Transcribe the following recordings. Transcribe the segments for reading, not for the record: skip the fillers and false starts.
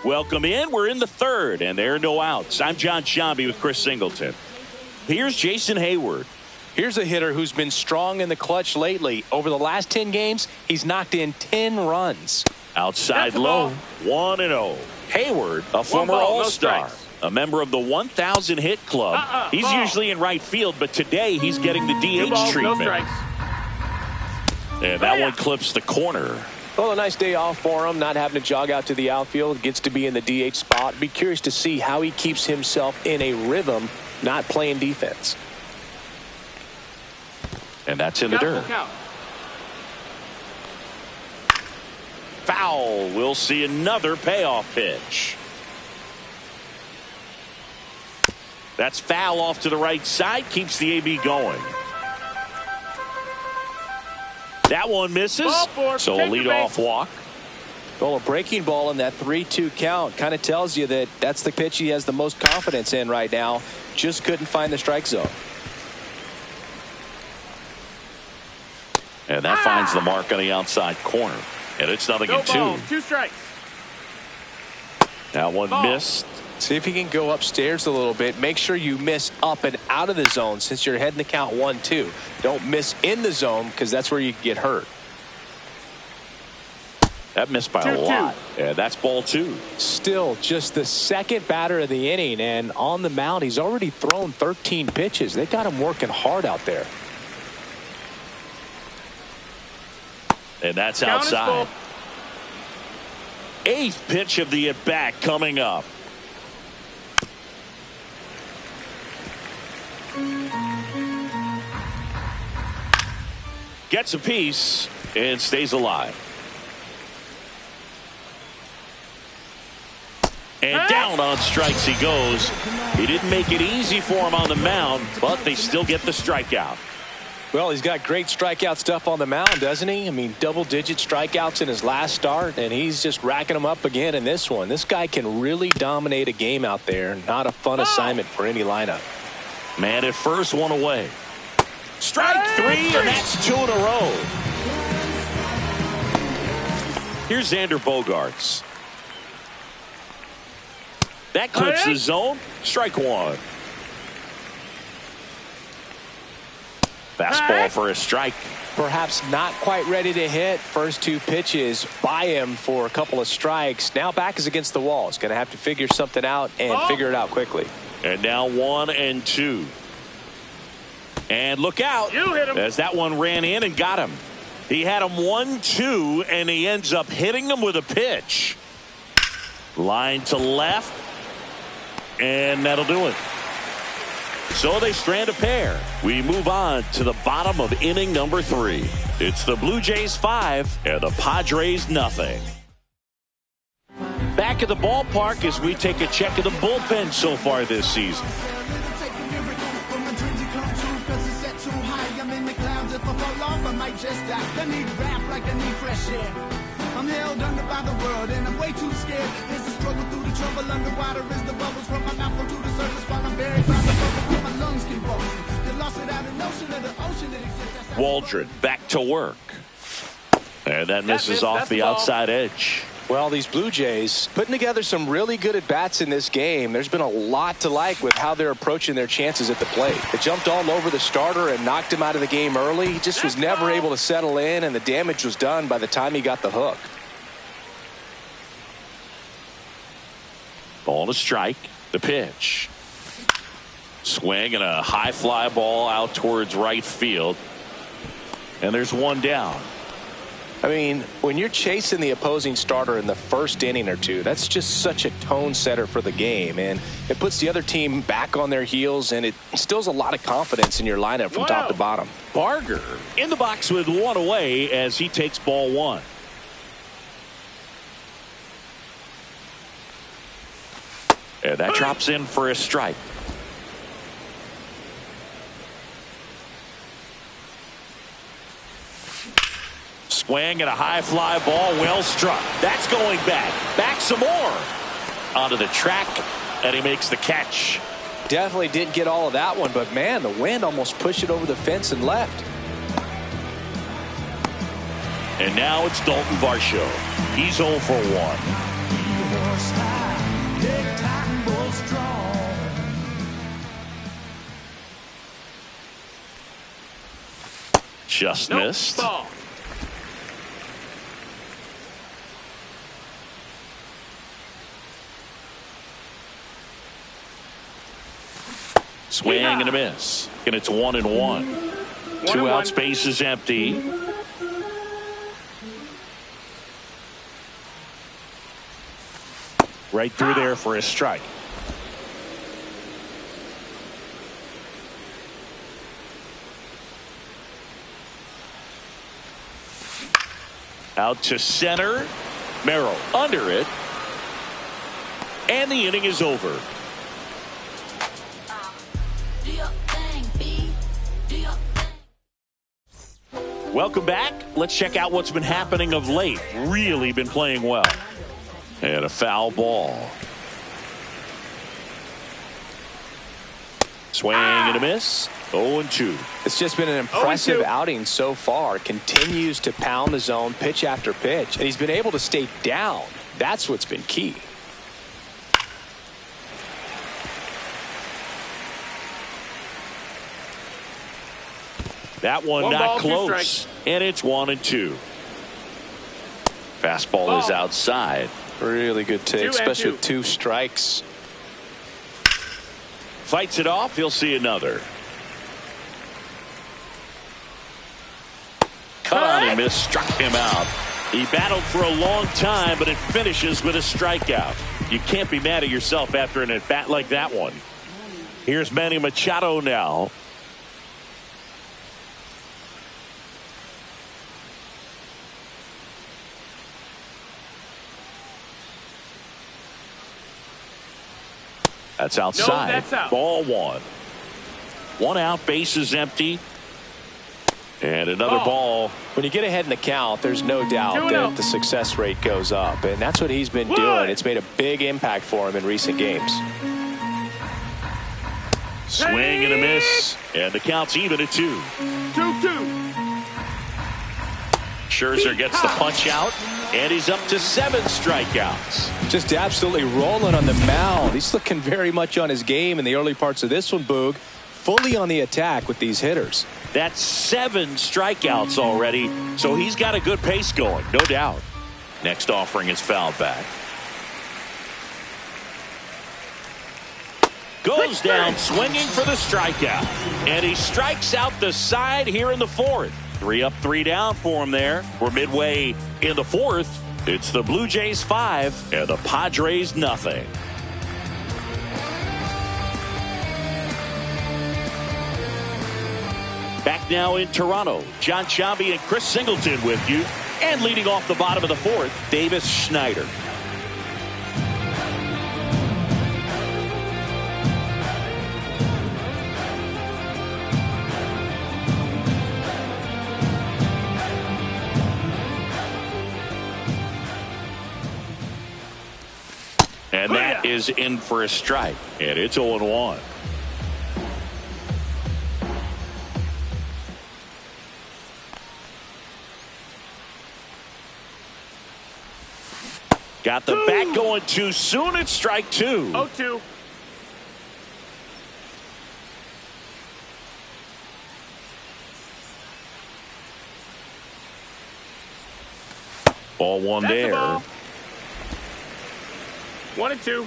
Welcome in. We're in the third, and there are no outs. I'm John Shambi with Chris Singleton. Here's Jason Hayward. Here's a hitter who's been strong in the clutch lately. Over the last 10 games, he's knocked in 10 runs. Outside low, 1-0. Hayward, a former All-Star, a member of the 1,000 hit club. He's usually in right field, but today he's getting the DH treatment. And that one clips the corner. Well, a nice day off for him, not having to jog out to the outfield. Gets to be in the DH spot. Be curious to see how he keeps himself in a rhythm, not playing defense. And that's in the dirt. Foul. We'll see another payoff pitch. That's foul off to the right side. Keeps the AB going. That one misses. So a leadoff walk. Well, a breaking ball in that 3-2 count kind of tells you that that's the pitch he has the most confidence in right now. Just couldn't find the strike zone. And that finds the mark on the outside corner. And it's 0-2. 2 strikes. That one missed. See if he can go upstairs a little bit. Make sure you miss up and out of the zone since you're heading to count 1-2. Don't miss in the zone because that's where you get hurt. That missed by a lot. Yeah, that's ball 2. Still just the second batter of the inning, and on the mound he's already thrown 13 pitches. They got him working hard out there. And that's outside. 8th pitch of the at-bat coming up. Gets a piece and stays alive. And down on strikes he goes. He didn't make it easy for him on the mound, but they still get the strikeout. Well, he's got great strikeout stuff on the mound, doesn't he? I mean, double-digit strikeouts in his last start, and he's just racking them up again in this one. This guy can really dominate a game out there. Not a fun assignment for any lineup. Man at first, one away. Strike 3, and that's 2 in a row. Here's Xander Bogaerts. That clips the zone. Strike 1. Fastball for a strike. Perhaps not quite ready to hit. First 2 pitches by him for a couple of strikes. Now back is against the wall. He's going to have to figure something out and figure it out quickly. And now 1-2. And look out. You hit him. As that one ran in and got him. He had him 1-2, and he ends up hitting him with a pitch. Line to left. And that'll do it. So they strand a pair. We move on to the bottom of inning number 3. It's the Blue Jays 5 and the Padres nothing. Back at the ballpark as we take a check of the bullpen so far this season. I'm held under by the world and I'm way too scared. There's a struggle through the trouble underwater as the bubbles from my mouth come to the surface while I'm buried by the bubbles. My lungs convulsing. They lost it out in the ocean of the ocean that exists. Waldron back to work. And that misses off the outside edge. Well, these Blue Jays putting together some really good at-bats in this game. There's been a lot to like with how they're approaching their chances at the plate. They jumped all over the starter and knocked him out of the game early. He just was never able to settle in, and the damage was done by the time he got the hook. Ball to strike. The pitch. Swing and a high fly ball out towards right field. And there's one down. I mean, when you're chasing the opposing starter in the first inning or two, that's just such a tone setter for the game. And it puts the other team back on their heels, and it instills a lot of confidence in your lineup from top to bottom. Barger in the box with one away as he takes ball 1. And that drops in for a strike. Swing and a high fly ball, well struck. That's going back. Back some more. Onto the track, and he makes the catch. Definitely didn't get all of that one, but man, the wind almost pushed it over the fence and left. And now it's Dalton Varsho. He's 0 for 1. Just missed. Ball. Swing and a miss. And it's 1-1. 2 outs, base is empty. Right through there for a strike. Out to center. Merrill under it. And the inning is over. Welcome back. Let's check out what's been happening of late. Really been playing well. And a foul ball. Swing and a miss. 0-2. It's just been an impressive outing so far. Continues to pound the zone pitch after pitch. And he's been able to stay down. That's what's been key. That one not close. And it's 1-2. Fastball is outside. Really good take, especially with 2 strikes. Fights it off. He'll see another. Cut on and miss. Struck him out. He battled for a long time, but it finishes with a strikeout. You can't be mad at yourself after an at-bat like that one. Here's Manny Machado now. That's outside. No, that's out. Ball 1. 1 out, base is empty. And another ball. When you get ahead in the count, there's no doubt that the success rate goes up. And that's what he's been doing. It's made a big impact for him in recent games. Swing and a miss. And the count's even at 2. 2-2. Scherzer gets the punch out. And he's up to 7 strikeouts. Just absolutely rolling on the mound. He's looking very much on his game in the early parts of this one, Boog. Fully on the attack with these hitters. That's 7 strikeouts already. So he's got a good pace going, no doubt. Next offering is fouled back. Goes down swinging for the strikeout. And he strikes out the side here in the 4th. 3 up, 3 down for him there. We're midway in the 4th. It's the Blue Jays 5 and the Padres nothing. Back now in Toronto. John Chambi and Chris Singleton with you. And leading off the bottom of the 4th, Davis Schneider. And that is in for a strike. And it's 0-1. Got the bat going too soon. It's strike 2. 0-2. Ball 1 That's there. The ball. 1-2.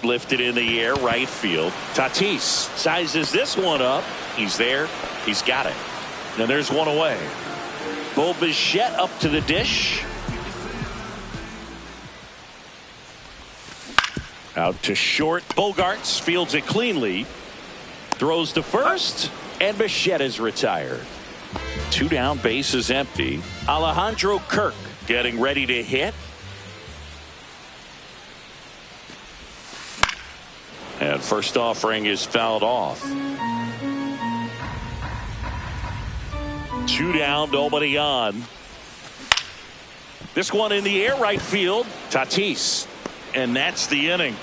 Lifted in the air, right field. Tatis sizes this one up. He's there. He's got it. And there's one away. Bo Bichette up to the dish. Out to short. Bogarts fields it cleanly. Throws to first. And Bichette is retired. 2 down, base is empty. Alejandro Kirk getting ready to hit. And first offering is fouled off. 2 down, nobody on. This one in the air, right field. Tatis. And that's the inning.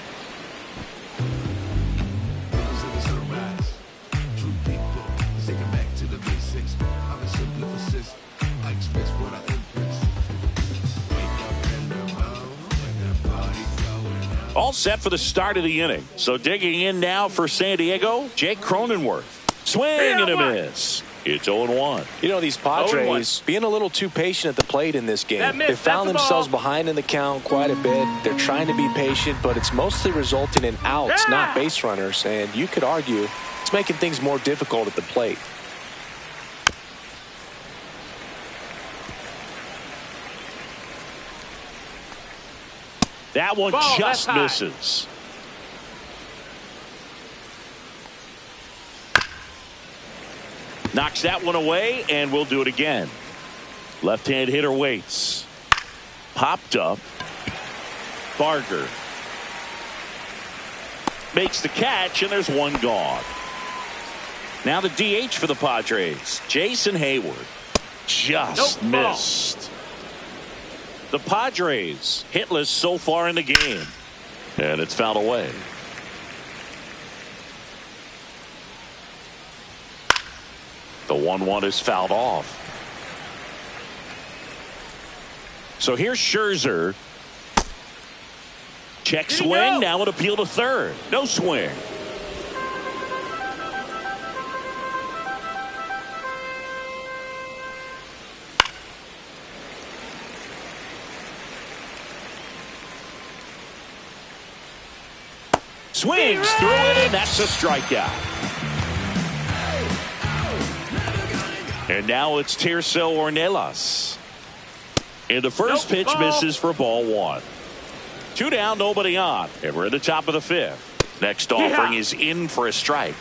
all set for the start of the inning. So digging in now for San Diego, Jake Cronenworth. Swing and a miss. It's 0-1. You know, these Padres being a little too patient at the plate in this game. They found themselves behind in the count quite a bit. They're trying to be patient, but it's mostly resulting in outs, not base runners. And you could argue it's making things more difficult at the plate. That one just misses. Knocks that one away, and we'll do it again. Left-hand hitter waits. Popped up. Barger makes the catch, and there's one gone. Now the DH for the Padres, Jason Hayward. Just missed. The Padres hitless so far in the game, and it's fouled away. The 1-1 is fouled off. So here's Scherzer. Check swing. Now an appeal to third. No swing. Swings through it, and that's a strikeout. And now it's Tirso Ornelas. And the first pitch misses for ball one. 2 down, nobody on. And we're at the top of the 5th. Next offering is in for a strike.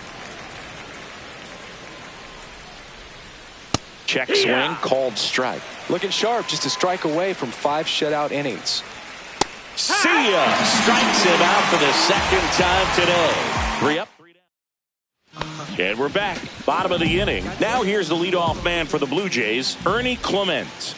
Check swing, called strike. Looking sharp, just a strike away from 5 shutout innings. See ya! Strikes him out for the second time today. 3 up, 3 down. And we're back. Bottom of the inning. Now here's the leadoff man for the Blue Jays, Ernie Clement.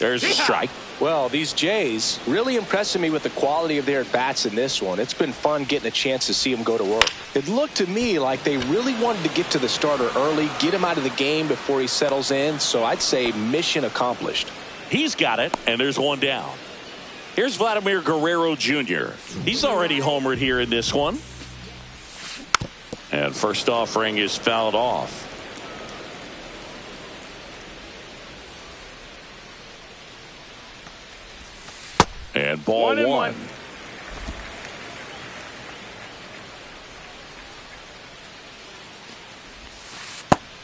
There's a strike. Well, these Jays really impressing me with the quality of their at-bats in this one. It's been fun getting a chance to see them go to work. It looked to me like they really wanted to get to the starter early, get him out of the game before he settles in. So I'd say mission accomplished. He's got it, and there's one down. Here's Vladimir Guerrero Jr. He's already homered here in this one. And first offering is fouled off. And ball one.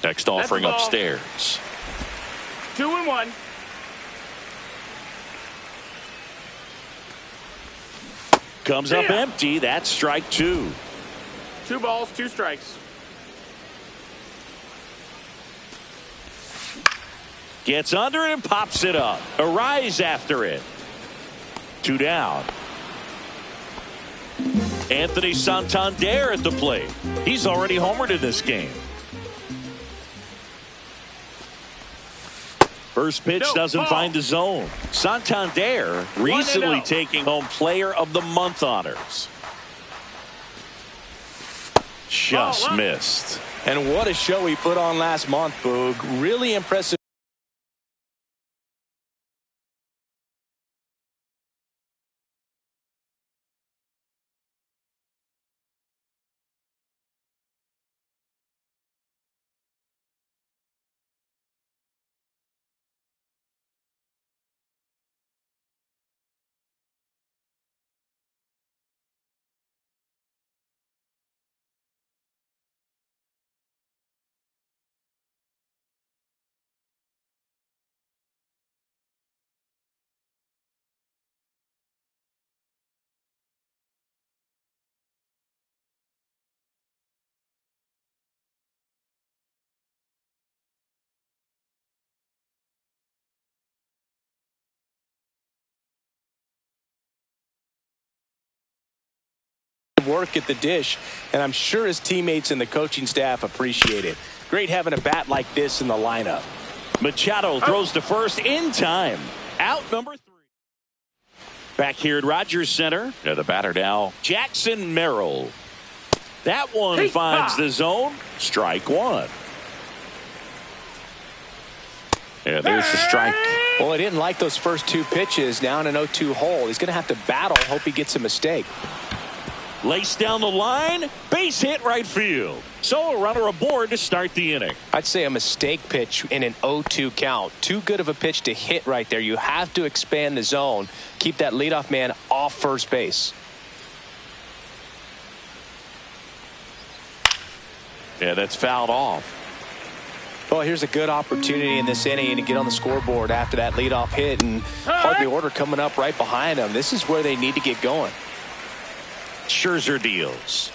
Next offering upstairs. 2-1. Comes up empty. That's strike 2. 2 balls, 2 strikes. Gets under it and pops it up. A rise after it. 2 down. Anthony Santander at the plate. He's already homered in this game. First pitch doesn't find the zone. Santander recently taking home Player of the Month honors. Just missed. And what a show he put on last month, Boog. Really impressive. Work at the dish, and I'm sure his teammates and the coaching staff appreciate it. Great having a bat like this in the lineup. Machado throws to first in time. Out number 3. Back here at Rogers Center. Yeah, the batter now, Jackson Merrill. That one finds the zone. Strike 1. Yeah, there's the strike. Well, he didn't like those first two pitches. Now in an 0-2 hole, he's going to have to battle. Hope he gets a mistake. Lace down the line, base hit right field. So a runner aboard to start the inning. I'd say a mistake pitch in an 0-2 count. Too good of a pitch to hit right there. You have to expand the zone. Keep that leadoff man off first base. Yeah, that's fouled off. Well, here's a good opportunity in this inning to get on the scoreboard after that leadoff hit, and hardly order coming up right behind them. This is where they need to get going. Scherzer deals.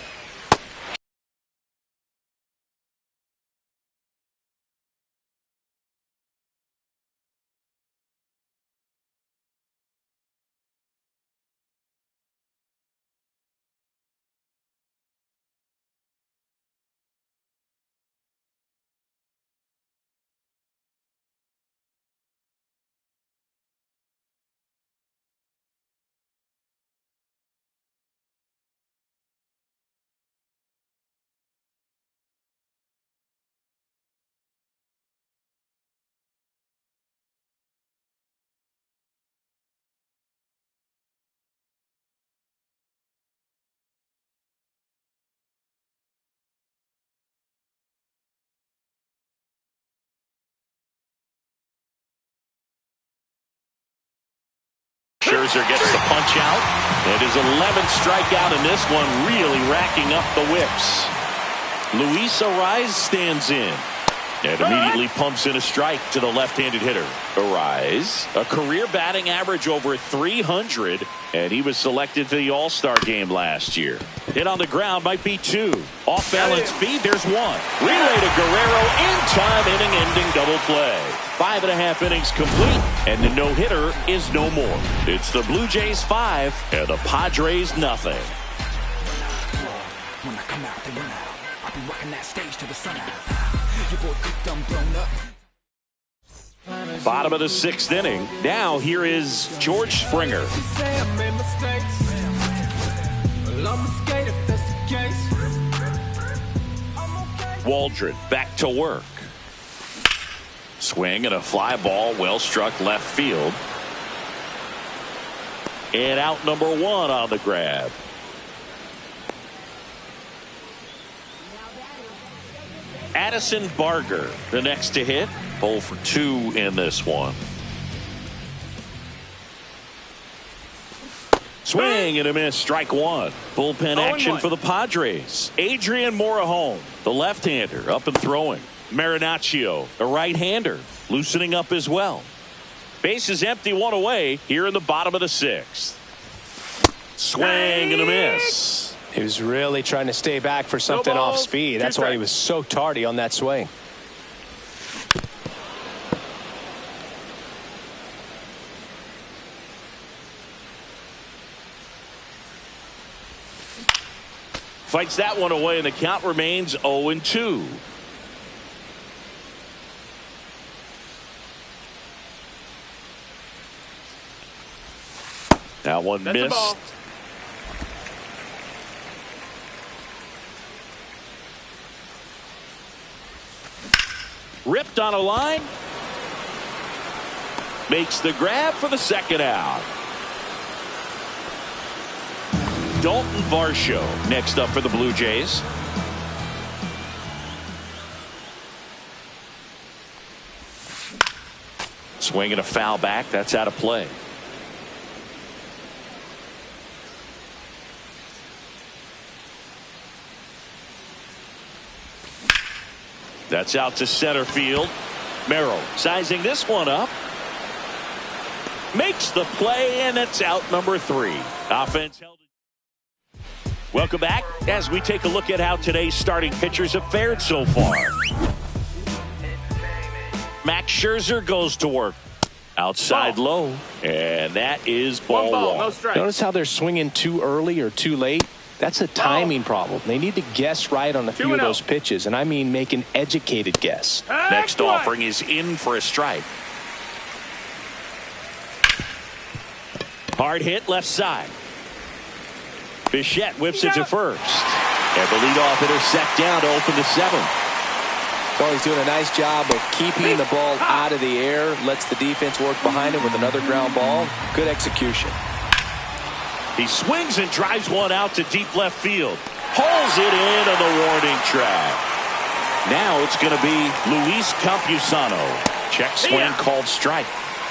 Scherzer gets the punch out. It is 11th strikeout in this one, really racking up the whips. Luis Ariz stands in and immediately pumps in a strike to the left-handed hitter. Ariz, a career batting average over 300, and he was selected to the All-Star game last year. Hit on the ground might be two. Off-balance speed, there's one. Relay to Guerrero in time, inning-ending double play. 5.5 innings complete, and the no-hitter is no more. It's the Blue Jays 5 and the Padres nothing. When I come out, they run out. I'll be rocking that stage to the sun out. Your boy cooked, I'm blown up. Bottom of the 6th inning. Now here is George Springer. Waldron back to work. Swing and a fly ball, well struck left field. And out number 1 on the grab. Addison Barger, the next to hit. 0 for 2 in this one. Swing and a miss, strike 1. Bullpen action for the Padres. Adrian Morejon, the left-hander, up and throwing. Marinaccio, the right-hander, loosening up as well. Base is empty, 1 away here in the bottom of the 6th. Swing and a miss. He was really trying to stay back for something off speed. That's why he was so tardy on that swing. Fights that one away, and the count remains 0-2. That one missed. Ripped on a line. Makes the grab for the second out. Dalton Varsho next up for the Blue Jays. Swing and a foul back. That's out of play. That's out to center field. Merrill sizing this one up. Makes the play, and it's out number 3. Offense held. Welcome back as we take a look at how today's starting pitchers have fared so far. Max Scherzer goes to work. Outside low, and that is ball 1. No strike. Notice how they're swinging too early or too late. That's a timing problem. They need to guess right on a few of those pitches, and I mean make an educated guess. Next offering is in for a strike. Hard hit left side. Bichette whips it to first. And the leadoff hitter set down to open the 7th. Well, he's doing a nice job of keeping the ball out of the air, lets the defense work behind him with another ground ball. Good execution. He swings and drives one out to deep left field. Pulls it in on the warning track. Now it's going to be Luis Campusano. Check swing called strike.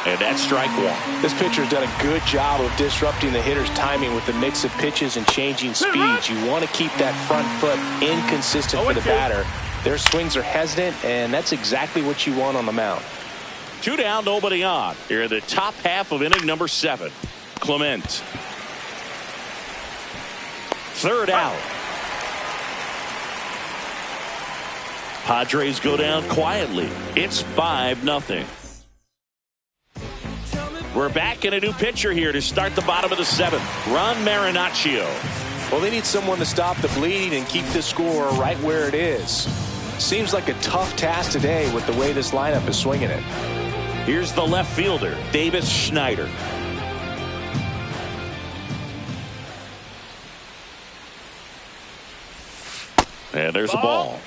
And that's strike one. This pitcher's done a good job of disrupting the hitter's timing with the mix of pitches and changing speeds. You want to keep that front foot inconsistent for the batter. Their swings are hesitant, and that's exactly what you want on the mound. 2 down, nobody on. Here in the top half of inning number 7. Clement. Third out. Padres go down quietly. It's 5-0. We're back in a new pitcher here to start the bottom of the 7th. Ron Marinaccio. Well, they need someone to stop the bleeding and keep the score right where it is. Seems like a tough task today with the way this lineup is swinging it. Here's the left fielder, Davis Schneider. And there's a ball.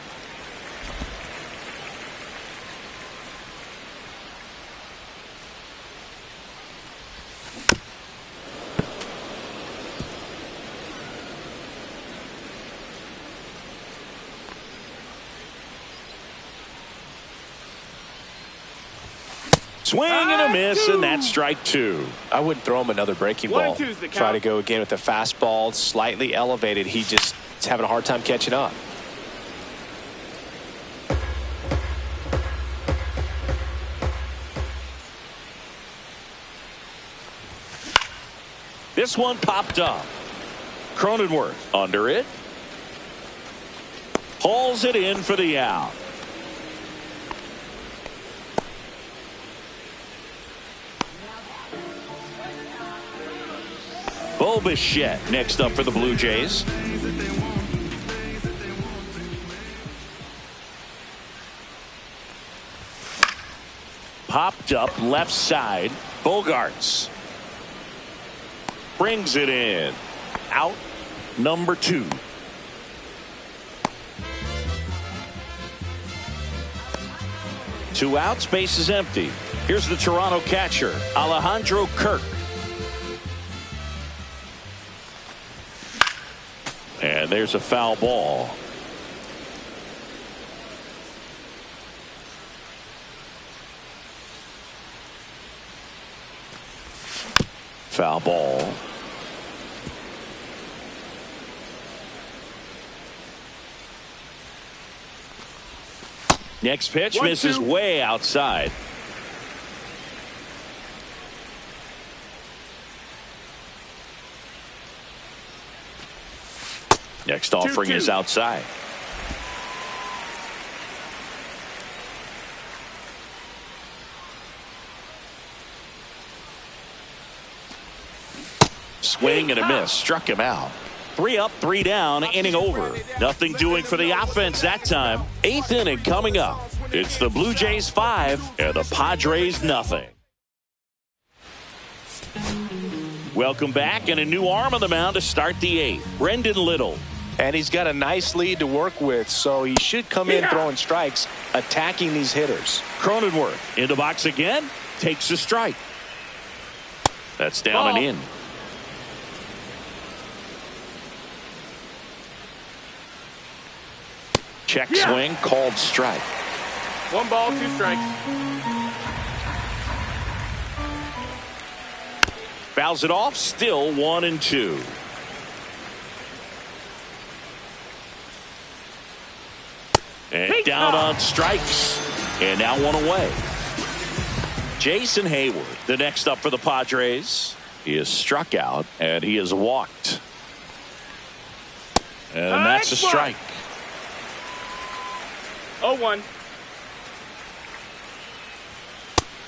Swing and a miss, and that's strike 2. I wouldn't throw him another breaking ball. Try to go again with the fastball, slightly elevated. He just is having a hard time catching up. This one popped up. Cronenworth under it. Hauls it in for the out. Bo Bichette next up for the Blue Jays. Popped up left side. Bogarts brings it in. Out number 2. Two outs, base is empty. Here's the Toronto catcher, Alejandro Kirk. And there's a foul ball. Foul ball. Next pitch misses way outside. Next offering is outside. Swing and a miss. Struck him out. 3 up, 3 down, inning over. Nothing doing for the offense that time. 8th inning coming up. It's the Blue Jays 5 and the Padres nothing. Welcome back, and a new arm on the mound to start the 8th. Brendan Little. And he's got a nice lead to work with, so he should come in throwing strikes, attacking these hitters. Cronenworth in the box again, takes a strike. That's down and in. Check swing, called strike. 1 ball, 2 strikes. Fouls it off, still 1-2. And down on strikes. And now 1 away. Jason Hayward, the next up for the Padres. He is struck out, and he is walked. And that's a strike. 0-1.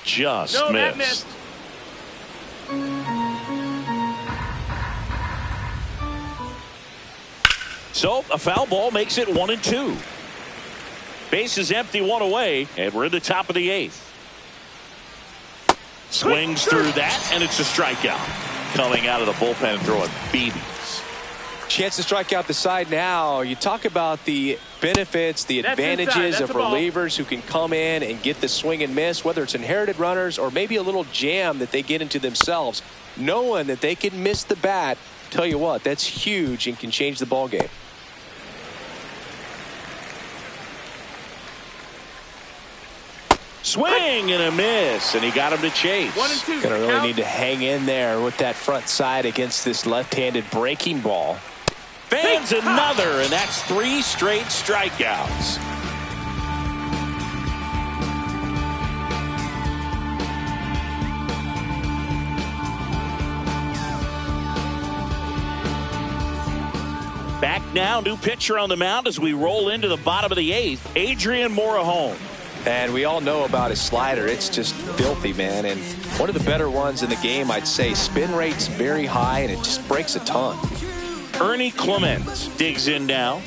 Just missed. Missed. So a foul ball makes it 1-2. Base is empty, 1 away, and we're in the top of the 8th. Swings through that, and it's a strikeout. Coming out of the bullpen, throwing BBs. Chance to strike out the side now. You talk about the benefits, the advantages of relievers who can come in and get the swing and miss, whether it's inherited runners or maybe a little jam that they get into themselves. Knowing that they can miss the bat, tell you what, that's huge and can change the ball game. Swing and a miss, and he got him to chase. 1 and 2. Gonna really need to hang in there with that front side against this left-handed breaking ball. Fans another, and that's 3 straight strikeouts. Back now, new pitcher on the mound as we roll into the bottom of the 8th, Adrian Morejon. And we all know about his slider. It's just filthy, man. And one of the better ones in the game, I'd say. Spin rate's very high, and it just breaks a ton. Ernie Clements digs in now.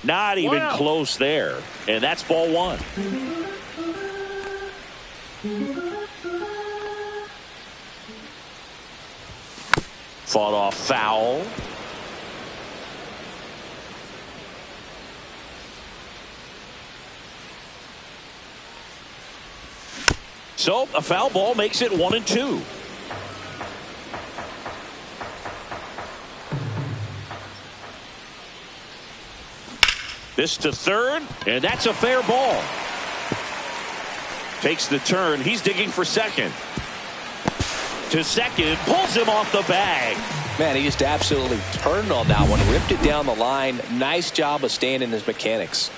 Not even close there. And that's ball 1. Fought off foul. So a foul ball makes it 1 and 2. This to third, and that's a fair ball. Takes the turn. He's digging for second. To second, pulls him off the bag. Man, he just absolutely turned on that one, ripped it down the line. Nice job of staying in his mechanics.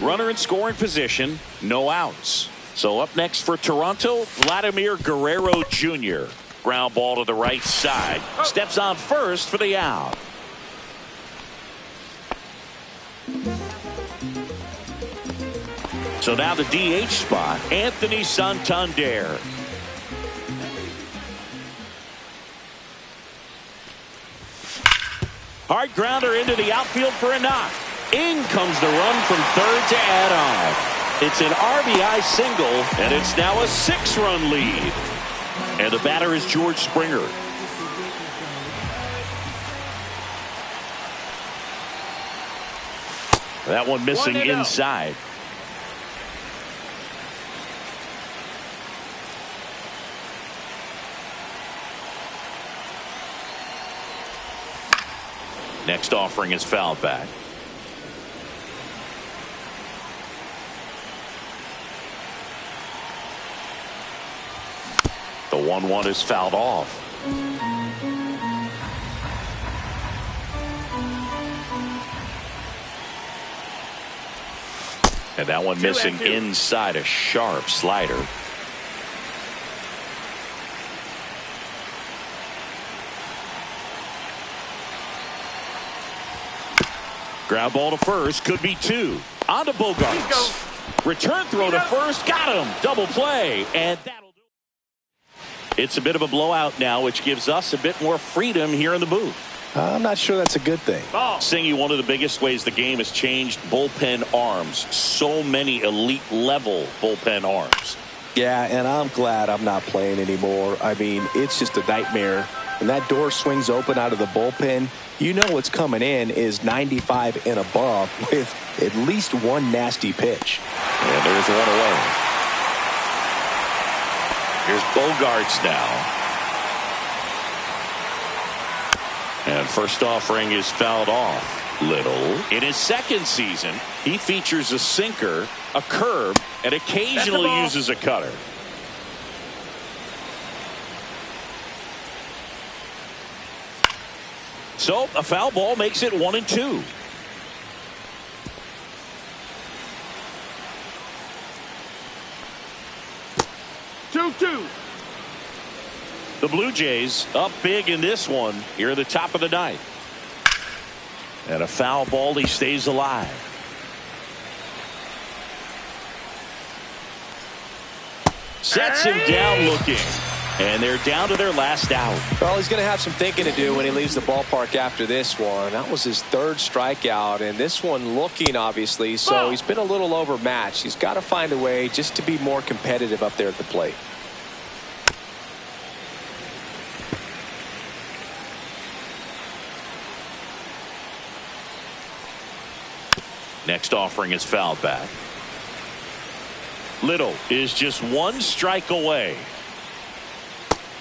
Runner in scoring position, no outs. So up next for Toronto, Vladimir Guerrero Jr. Ground ball to the right side. Steps on first for the out. So now the DH spot, Anthony Santander. Hard grounder into the outfield for a knock. In comes the run from third to add on. It's an RBI single, and it's now a 6-run lead. And the batter is George Springer. That one missing inside. Next offering is fouled back. The 1-1 is fouled off. And that one missing inside, a sharp slider. Ground ball to first, could be 2. On to Bogarts. Return throw to first, got him. Double play, and that'll do it. It's a bit of a blowout now, which gives us a bit more freedom here in the booth. I'm not sure that's a good thing. Singy, one of the biggest ways the game has changed, bullpen arms. So many elite level bullpen arms. Yeah, and I'm glad I'm not playing anymore. I mean, it's just a nightmare. When that door swings open out of the bullpen, you know what's coming in is 95 and above with at least one nasty pitch. And there's one away. Here's Bogarts now. And first offering is fouled off. Little. In his second season, he features a sinker, a curve, and occasionally uses a cutter. So a foul ball makes it 1 and 2. The Blue Jays up big in this one here at the top of the 9th. And a foul ball, he stays alive. Sets him down looking. And they're down to their last out. Well, he's going to have some thinking to do when he leaves the ballpark after this one. That was his 3rd strikeout, and this one looking, obviously, so he's been a little overmatched. He's got to find a way just to be more competitive up there at the plate. Next offering is fouled back. Little is just one strike away.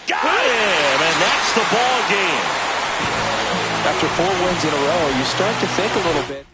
Got him, and that's the ball game. After 4 wins in a row, you start to think a little bit.